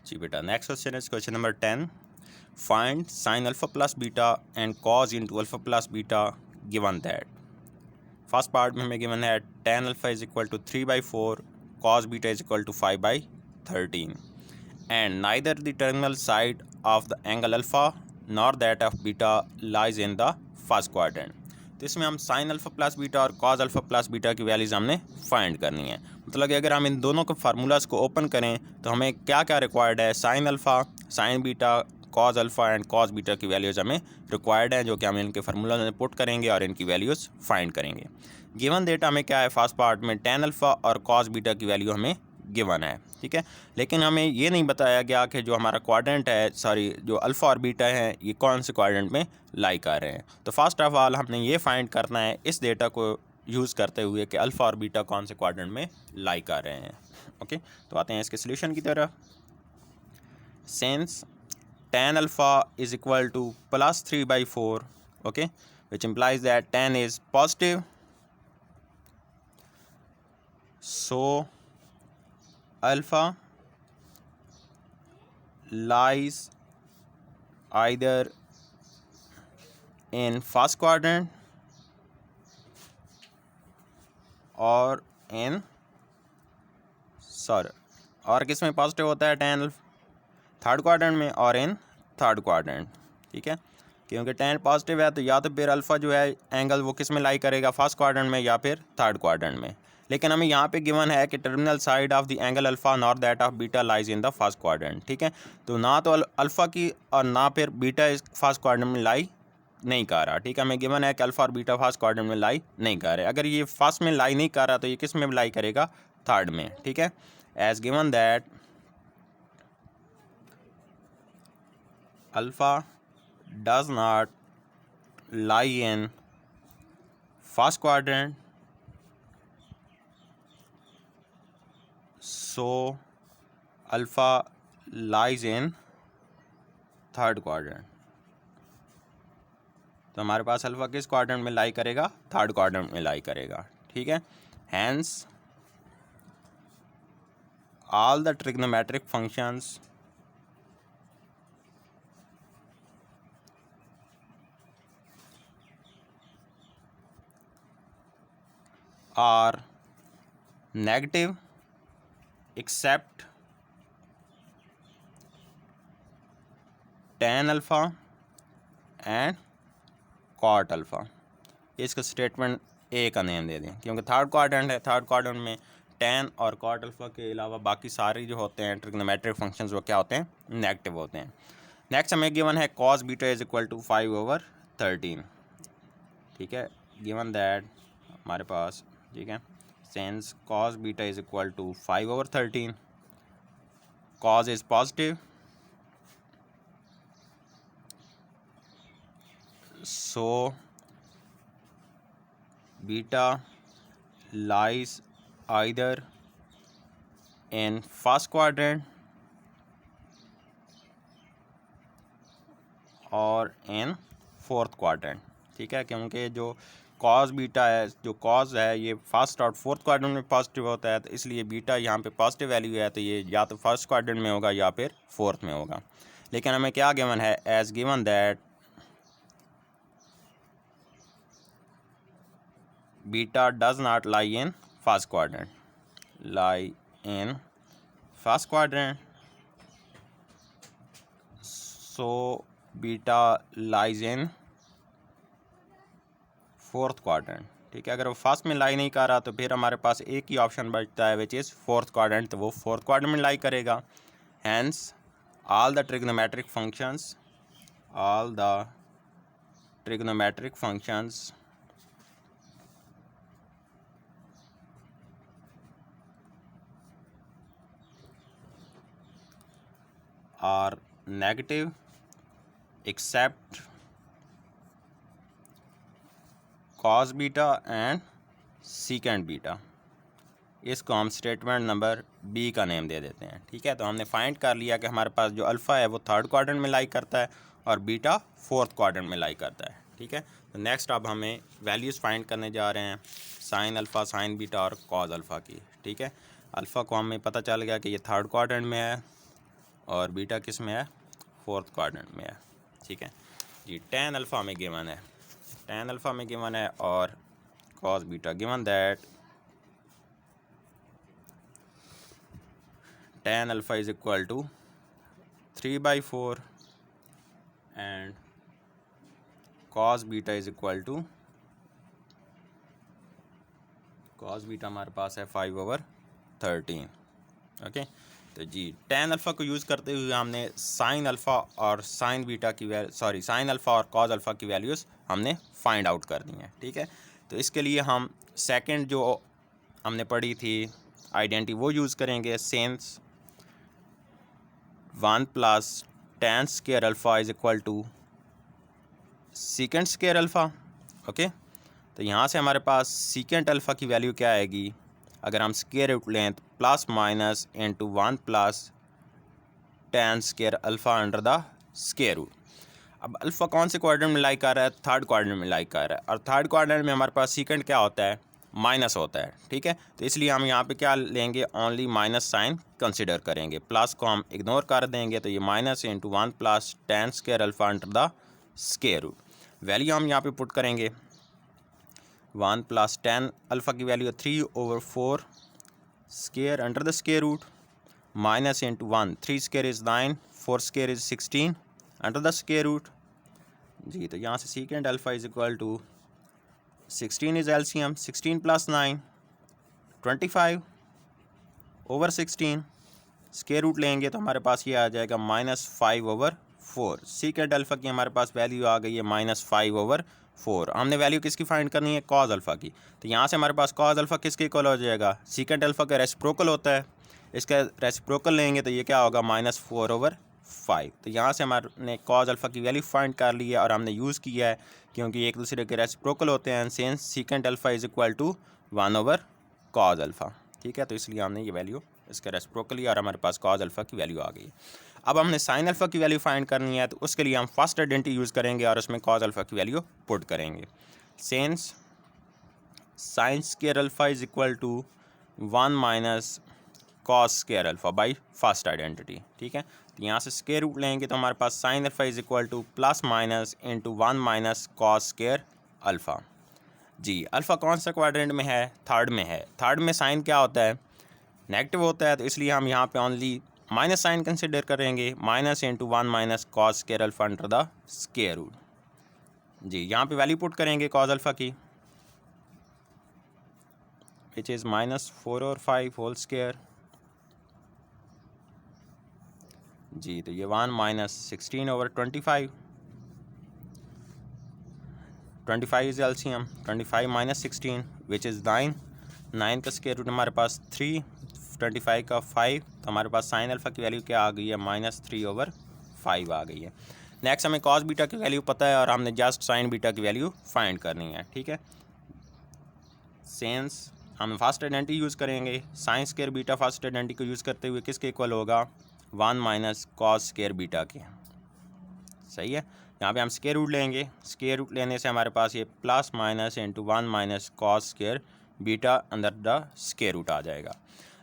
जी बेटा, next question is question number 10. Find sine alpha plus beta and cos into alpha plus beta given that. First part में हमें given है tan alpha is equal to 3/4, cos beta is equal to 5/13 and neither the terminal side of the angle alpha nor that of beta lies in the first quadrant. तो इसमें हम sine alpha plus beta और cos alpha plus beta की values हमने find करनी है. मतलब कि अगर हम इन दोनों के फार्मूलाज को ओपन करें तो हमें क्या क्या रिक्वायर्ड है, sign alpha, sine beta, cos alpha and cos beta की वैल्यूज़ हमें रिक्वायर्ड हैं, जो कि हम इनके फार्मूला में पुट करेंगे और इनकी वैल्यूज़ फाइंड करेंगे. गिवन डेटा में क्या है, फर्स्ट पार्ट में tan अल्फ़ा और कॉज बीटा की वैल्यू हमें गिवन है, ठीक है. लेकिन हमें ये नहीं बताया गया कि जो हमारा क्वाड्रेंट है, जो अल्फ़ा और बीटा है, ये कौन से क्वाड्रेंट में लाई कर रहे हैं. तो फर्स्ट ऑफ ऑल हमने ये फाइंड करना है इस डेटा को यूज़ करते हुए कि अल्फ़ा और बीटा कौन से क्वाड्रेंट में लाई कर रहे हैं. ओके, तो आते हैं इसके सोल्यूशन की तरफ. Since tan alpha is equal to plus 3/4, okay, which implies that tan is positive, so alpha lies either in first quadrant or in और किस में पॉजिटिव होता है tan थर्ड क्वाड्रेंट में और इन थर्ड क्वाड्रेंट, ठीक है. क्योंकि tan पॉजिटिव है तो या तो फिर अल्फ़ा जो है एंगल वो किस में लाई करेगा, फर्स्ट क्वाड्रेंट में या फिर थर्ड क्वाड्रेंट में. लेकिन हमें यहाँ पे गिवन है कि terminal side of the angle alpha nor that of beta lies in the first quadrant, ठीक है. तो ना तो अल्फ़ा की और ना फिर बीटा इस फर्स्ट क्वाड्रेंट में लाई नहीं कर रहा, ठीक है. हमें गिवन है कि अल्फ़ा और बीटा फर्स्ट क्वाड्रेंट में लाई नहीं कर रहे. अगर ये फर्स्ट में लाई नहीं कर रहा तो ये किस में लाई करेगा, थर्ड में, ठीक है. As given that alpha does not lie in first quadrant, so alpha lies in third quadrant. तो हमारे पास अल्फ़ा किस क्वाड्रेंट में लाई करेगा, थर्ड क्वाड्रेंट में लाई करेगा, ठीक है. Hence all the trigonometric functions are negative except tan alpha and cot alpha. इसका स्टेटमेंट ए का नेम दे दें क्योंकि थर्ड क्वाड्रेंट है. थर्ड क्वाड्रेंट में tan और cot अल्फ़ा के अलावा बाकी सारे जो होते हैं ट्रिग्नोमेट्रिक फंक्शंस वो क्या होते हैं, नेगेटिव होते हैं. नेक्स्ट हमें गिवन है cos beta is equal to 5/13, ठीक है. गिवन दैट हमारे पास, ठीक है, since cos beta is equal to 5/13, cos is positive, so beta lies either in first quadrant और in fourth quadrant, ठीक है. क्योंकि जो कॉज बीटा है, जो कॉज है ये फर्स्ट और फोर्थ क्वाड्रेंट में पॉजिटिव होता है, तो इसलिए बीटा यहाँ पे पॉजिटिव वैल्यू है तो ये या तो फर्स्ट क्वाड्रेंट में होगा या फिर फोर्थ में होगा. लेकिन हमें क्या गिवन है, as given that beta does not lie in first quadrant, lie in first quadrant, so beta lies in fourth quadrant, ठीक है. अगर वो फर्स्ट में लाई नहीं कर रहा तो फिर हमारे पास एक ही ऑप्शन बचता है विच इज़ फोर्थ क्वाड्रेंट, तो वो फोर्थ क्वाड्रेंट में लाई करेगा. Hence all the trigonometric functions are negative except cos beta and secant beta. इसको हम स्टेटमेंट नंबर बी का नेम दे देते हैं, ठीक है. तो हमने फाइंड कर लिया कि हमारे पास जो अल्फ़ा है वो थर्ड क्वाड्रेंट में लाई करता है और बीटा फोर्थ क्वाड्रेंट में लाई करता है, ठीक है. तो नेक्स्ट अब हमें वैल्यूज़ फाइंड करने जा रहे हैं साइन अल्फ़ा, साइन बीटा और कॉज अल्फ़ा की, ठीक है. अल्फ़ा को हमें पता चल गया कि ये थर्ड क्वाड्रेंट में है और बीटा किस में है, फोर्थ क्वाड्रेंट में है। ठीक है जी, tan अल्फ़ा में गिवन है, tan अल्फ़ा में गिवन है और cos beta given that tan alpha is equal to 3/4 and cos beta is equal to, cos beta हमारे पास है 5/13। ओके, तो जी tan अल्फ़ा को यूज़ करते हुए हमने sin अल्फ़ा और sin बीटा की sin अल्फ़ा और cos अल्फ़ा की वैल्यूज़ हमने फाइंड आउट कर दी हैं। ठीक है, तो इसके लिए हम सेकंड जो हमने पढ़ी थी आइडेंटिटी वो यूज़ करेंगे, since 1 + tan square alpha is equal to secant square alpha. Okay, तो यहाँ से हमारे पास सीकेंट अल्फ़ा की वैल्यू क्या आएगी, अगर हम स्क्वायर रूट लें तो plus minus into 1 + tan square alpha under the square root. अब अल्फ़ा कौन से क्वाड्रेंट में लाई कर रहा है, थर्ड क्वाड्रेंट में लाई कर रहा है, और थर्ड क्वाड्रेंट में हमारे पास सीकेंट क्या होता है, माइनस होता है। ठीक है, तो इसलिए हम यहाँ पे क्या लेंगे, ओनली माइनस साइन कंसिडर करेंगे, प्लस को हम इग्नोर कर देंगे, तो ये minus into 1 + tan square alpha under the square root. Value हम यहाँ पे पुट करेंगे, 1 + tan अल्फ़ा की value 3/4 square under the square root, minus into 1, 3 square is 9, 4 square is 16 under the square root. जी, तो यहाँ से secant alpha is equal to 16 is LCM, 16 + 9 25/16, square root लेंगे तो हमारे पास ये आ जाएगा -5/4। सीकेंट अल्फ़ा की हमारे पास वैल्यू आ गई है -5/4। हमने वैल्यू किसकी फाइंड करनी है, कॉज अल्फ़ा की। तो यहाँ से हमारे पास कॉज अल्फ़ा किसके इक्वल हो जाएगा, सीकेंट अल्फ़ा का रेसिप्रोकल होता है, इसका रेसिप्रोकल लेंगे तो ये क्या होगा, -4/5। तो यहाँ से हमारे कॉज अल्फ़ा की वैल्यू फाइंड कर ली है और हमने यूज़ किया है क्योंकि एक दूसरे के रेसिप्रोकल होते हैं, since secant alpha is equal to 1/cos alpha. ठीक है, तो इसलिए हमने ये वैल्यू इसका रेसिप्रोकल लिया और हमारे पास कॉज अल्फ़ा की वैल्यू आ गई। अब हमने साइन अल्फ़ा की वैल्यू फाइंड करनी है, तो उसके लिए हम फर्स्ट आइडेंटिटी यूज़ करेंगे और उसमें कॉज अल्फ़ा की वैल्यू पुट करेंगे। Since sine square alpha is equal to 1 - cos square alpha by first identity. ठीक है, तो यहाँ से स्क्वायर रूट लेंगे तो हमारे पास sine alpha is equal to plus minus into 1 - cos square alpha. जी, अल्फ़ा कौन सा क्वाड्रेंट में है, थर्ड में है। थर्ड में साइन क्या होता है, नेगेटिव होता है, तो इसलिए हम यहाँ पे ओनली माइनस साइन कंसिडर करेंगे, minus into 1 - cos square alpha under the square root. जी, यहाँ पे वैल्यू पुट करेंगे कॉज अल्फ़ा की, विच इज़ -4/5 होल स्क्वायर। जी, तो ये 1 - 16/25, 25 इज एलसीएम, 25 - 16 विच इज़ 9, 9 का स्क्वायर रूट हमारे पास 3, 25 का 5, तो हमारे पास साइन अल्फ़ा की वैल्यू क्या आ गई है, -3/5 आ गई है। नेक्स्ट हमें कॉस बीटा की वैल्यू पता है और हमने जस्ट साइन बीटा की वैल्यू फाइंड करनी है। ठीक है, सेंस हम फर्स्ट आइडेंटिटी यूज़ करेंगे, sine square beta first identity को यूज़ करते हुए किसके इक्वल होगा, 1 - cos स्क्वायर बीटा के। सही है, यहाँ पे हम स्क्वायर रूट लेंगे, स्क्वायर रूट लेने से हमारे पास ये plus minus into 1 - cos square beta अंदर द स्क्वायर रूट आ जाएगा।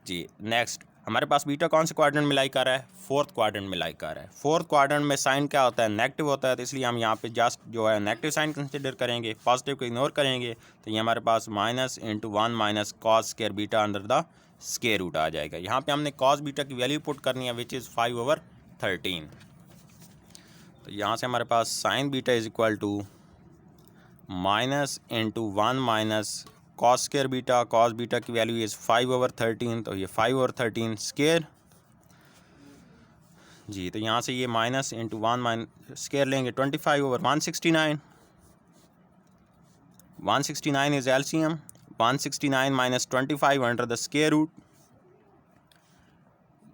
जी, नेक्स्ट हमारे पास बीटा कौन से क्वाड्रेंट में लाई कर रहा है, फोर्थ क्वाड्रेंट में लाई कर रहा है। फोर्थ क्वाड्रेंट में साइन क्या होता है, नेगेटिव होता है, तो इसलिए हम यहाँ पे जस्ट जो है नेगेटिव साइन कंसिडर करेंगे, पॉजिटिव को इग्नोर करेंगे, तो ये हमारे पास minus into 1 - cos square beta under the square root आ जाएगा। यहाँ पे हमने cos बीटा की वैल्यू पुट करनी है विच इज़ 5/13। तो यहाँ से हमारे पास sine beta is equal to minus into 1 - cos square beta, cos beta की वैल्यू इज़ 5/13, तो ये 5/13 स्क्वायर। जी, तो यहाँ से ये माइनस इंटू 1 स्क्वायर लेंगे, 25/169, 169 is LCM, 169 - 25 under the square root,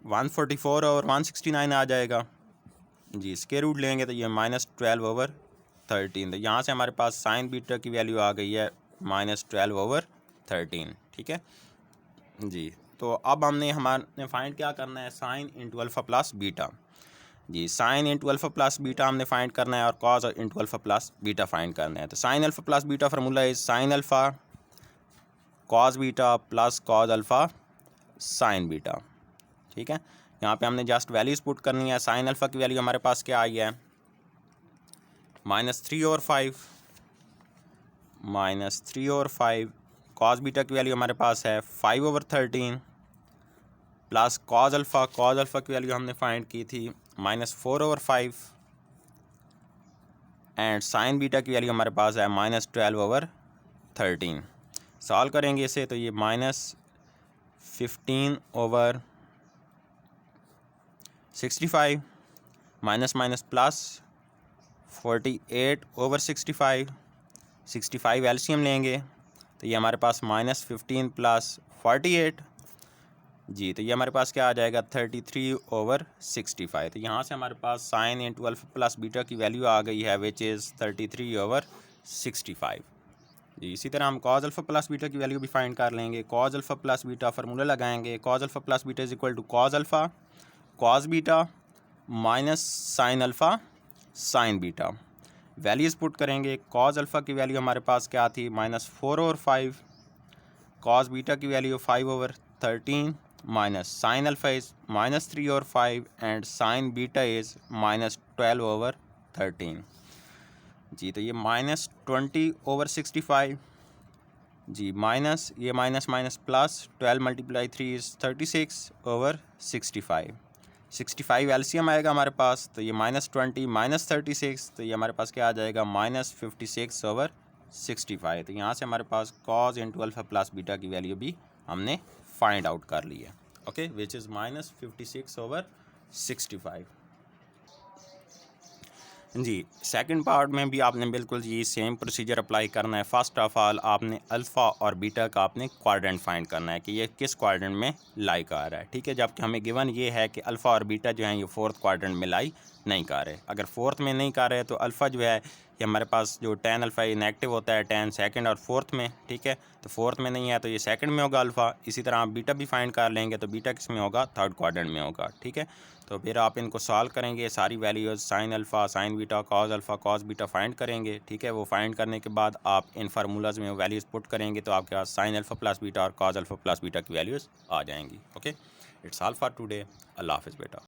144/169 आ जाएगा। जी, स्क्वायर रूट लेंगे तो ये -12/13, तो यहाँ से हमारे पास साइन बीटा की वैल्यू आ गई है -12/13। ठीक है जी, तो अब हमारे फाइंड क्या करना है, sine into alpha plus beta. जी, sine into alpha plus beta हमने फाइंड करना है और cos into alpha plus beta find करना है। तो sine alpha plus beta formula is sine alpha cos beta plus cos alpha sine beta. ठीक है, यहाँ पे हमने जस्ट वैल्यूज़ पुट करनी है। साइन अल्फ़ा की वैल्यू हमारे पास क्या आई है, -3/5, -3/5। कॉस बीटा की वैल्यू हमारे पास है 5/13 प्लस कॉस अल्फ़ा की वैल्यू हमने फाइंड की थी -4/5 एंड साइन बीटा की वैल्यू हमारे पास है -12/13। सॉल्व करेंगे इसे तो ये -15/65 माइनस माइनस प्लस 48/65। 65 एलसीएम लेंगे तो ये हमारे पास -15 प्लस 48 जी, तो ये हमारे पास क्या आ जाएगा 33/65। तो यहाँ से हमारे पास sine into alpha plus beta की वैल्यू आ गई है विच इज़ 33/65 जी। इसी तरह हम कॉस अल्फ़ा प्लस बीटा की वैल्यू भी फाइंड कर लेंगे। Cos alpha plus beta formula लगाएंगे, cos alpha plus beta is equal to cos alpha cos beta minus sine alpha sine beta. Values put करेंगे। कॉस अल्फ़ा की value हमारे पास क्या थी -4/5, कॉस बीटा की value 5/13 minus sine alpha is -3/5 and sign beta is -12/13 जी। तो ये -20/65 जी, minus ये minus minus plus 12 × 3 is 36/65। 65 LCM आएगा हमारे पास तो ये -20 -36 तो ये हमारे पास क्या आ जाएगा -56/65। तो यहाँ से हमारे पास cos into alpha plus beta की वैल्यू भी हमने फाइंड आउट कर ली है। ओके, विच इज़ -56/65 जी। सेकंड पार्ट में भी आपने बिल्कुल ये सेम प्रोसीजर अप्लाई करना है। फ़र्स्ट ऑफ ऑल आपने अल्फ़ा और बीटा का आपने क्वाड्रेंट फाइंड करना है कि ये किस क्वाड्रेंट में लाई कर रहा है, ठीक है। जबकि हमें गिवन ये है कि अल्फ़ा और बीटा जो है ये फोर्थ क्वाड्रेंट में लाई नहीं कर रहे। अगर फोर्थ में नहीं कर रहे तो अल्फ़ा जो है ये हमारे पास जो tan अल्फ़ा ये नेगेटिव होता है, tan सेकंड और फोर्थ में, ठीक है। तो फोर्थ में नहीं है तो ये सेकंड में होगा अल्फ़ा। इसी तरह आप बीटा भी फाइंड कर लेंगे तो बीटा किस में होगा, थर्ड क्वाड्रेंट में होगा, ठीक है। तो फिर आप इनको सॉल्व करेंगे, सारी values sine alpha sine beta cos alpha cos beta find करेंगे, ठीक है। वो फाइंड करने के बाद आप इन फार्मूलाज में वैल्यूज़ पुट करेंगे तो आपके पास साइन अल्फ़ा प्लस बीटा और कॉस अल्फ़ा प्लस बीटा की वैल्यूज़ आ जाएंगी। Okay, it's all for today. Allah हाफ़िज़ बेटा।